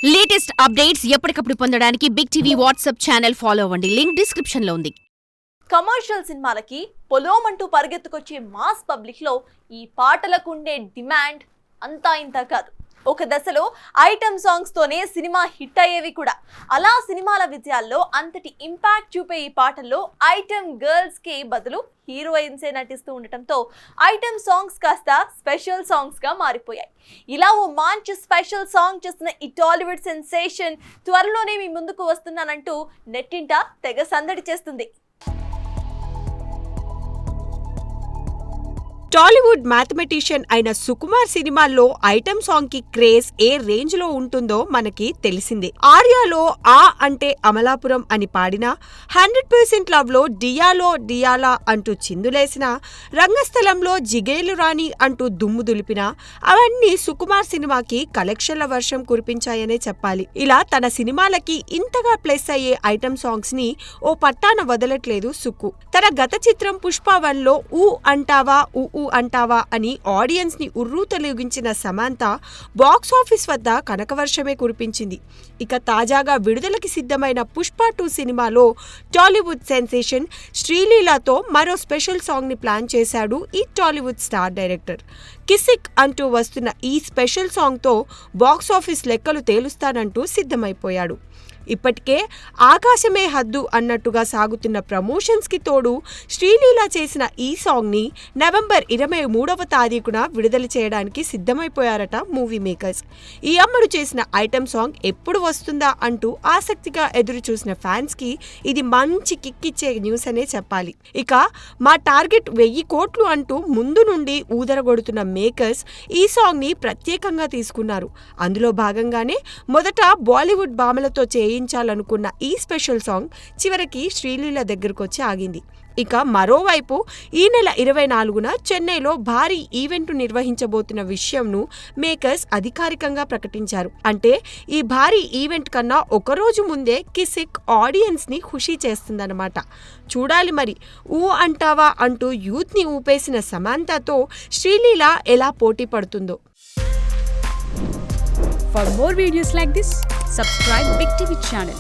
Latest updates ఎప్పటికప్పుడు పొందడానికి big TV WhatsApp channel follow అవ్వండి. లింక్ డిస్క్రిప్షన్ లో ఉంది. కమర్షియల్ సినిమాలకి పొలోమంటూ పరిగెత్తుకొచ్చే మాస్ పబ్లిక్ లో ఈ పాటలకు ఉండే డిమాండ్ అంతా ఇంత కాదు. ఒక దశలో ఐటమ్ సాంగ్స్ తోనే సినిమా హిట్ అయ్యేవి కూడా. అలా సినిమాల విజయాల్లో అంతటి ఇంపాక్ట్ చూపే ఈ పాటల్లో ఐటమ్ గర్ల్స్ కి బదులు హీరోయిన్సే నటిస్తూ ఉండటంతో ఐటమ్ సాంగ్స్ కాస్త స్పెషల్ సాంగ్స్ గా మారిపోయాయి. ఇలా ఓ మంచి స్పెషల్ సాంగ్ చేస్తున్న ఈ టాలీవుడ్ సెన్సేషన్ త్వరలోనే మీ ముందుకు వస్తున్నానంటూ నెట్టింట తెగ సందడి చేస్తుంది. టాలీవుడ్ మ్యాథమెటిషియన్ అయిన సుకుమార్ సినిమాల్లో ఐటమ్ సాంగ్ కి క్రేజ్ ఏ రేంజ్ లో ఉంటుందో మనకి తెలిసిందే. ఆర్యాలో ఆ అంటే అమలాపురం అని పాడినా, 100% లవ్ లో డియాలో డియాలా అంటూ చిందులేసిన, రంగస్థలంలో జిగేలు రాణి అంటూ దుమ్ము దులిపినా అవన్నీ సుకుమార్ సినిమాకి కలెక్షన్ల వర్షం కురిపించాయనే చెప్పాలి. ఇలా తన సినిమాలకి ఇంతగా ప్లస్ అయ్యే ఐటమ్ సాంగ్స్ ని ఓ పట్టాన వదలట్లేదు సుక్కు. తన గత చిత్రం పుష్ప1 లో ఊ అంటావా ఊ అంటావా అని ఆడియన్స్ ని ఉర్రూతలూగించిన సమాంత బాక్సాఫీస్ వద్ద కనకవర్షమే కురిపించింది. ఇక తాజాగా విడుదలకి సిద్ధమైన పుష్ప2 సినిమాలో టాలీవుడ్ సెన్సేషన్ శ్రీలీలతో మరో స్పెషల్ సాంగ్ ని ప్లాన్ చేశాడు ఈ టాలీవుడ్ స్టార్ డైరెక్టర్. కిసిక్ అంటూ వస్తున్న ఈ స్పెషల్ సాంగ్ తో బాక్సాఫీస్ లెక్కలు తేలుస్తానంటూ సిద్ధమైపోయాడు. ఇప్పటికే ఆకాశమే హద్దు అన్నట్టుగా సాగుతున్న ప్రమోషన్స్ కి తోడు శ్రీలీల చేసిన ఈ సాంగ్ ని నవంబర్ 23వ తారీఖున విడుదల చేయడానికి సిద్ధమైపోయారట మూవీ మేకర్స్. ఈ అమ్మడు చేసిన ఐటమ్ సాంగ్ ఎప్పుడు వస్తుందా అంటూ ఆసక్తిగా ఎదురు చూసిన ఫ్యాన్స్ కి ఇది మంచి కిక్కిచ్చే న్యూస్ అనే చెప్పాలి. ఇక మా టార్గెట్ 1000 కోట్లు అంటూ ముందు నుండి ఊదరగొడుతున్న మేకర్స్ ఈ సాంగ్ ని ప్రత్యేకంగా తీసుకున్నారు. అందులో భాగంగానే మొదట బాలీవుడ్ భామలతో చేయించాలనుకున్న ఈ స్పెషల్ సాంగ్ చివరికి శ్రీలీల దగ్గరకొచ్చి ఆగింది. ఇక మరోవైపు ఈ నెల 24న చెన్నైలో భారీ ఈవెంట్ నిర్వహించబోతున్న విషయంను మేకర్స్ అధికారికంగా ప్రకటించారు. అంటే ఈ భారీ ఈవెంట్ కన్నా ఒకరోజు ముందే కిసిక్ ఆడియన్స్ ని ఖుషీ చేస్తుందన్నమాట. చూడాలి మరి ఊ అంటావా అంటూ యూత్ ని ఊపేసిన సమాంతతో శ్రీలీల ఎలా పోటీ పడుతుందో. For more videos like this, subscribe Big TV channel.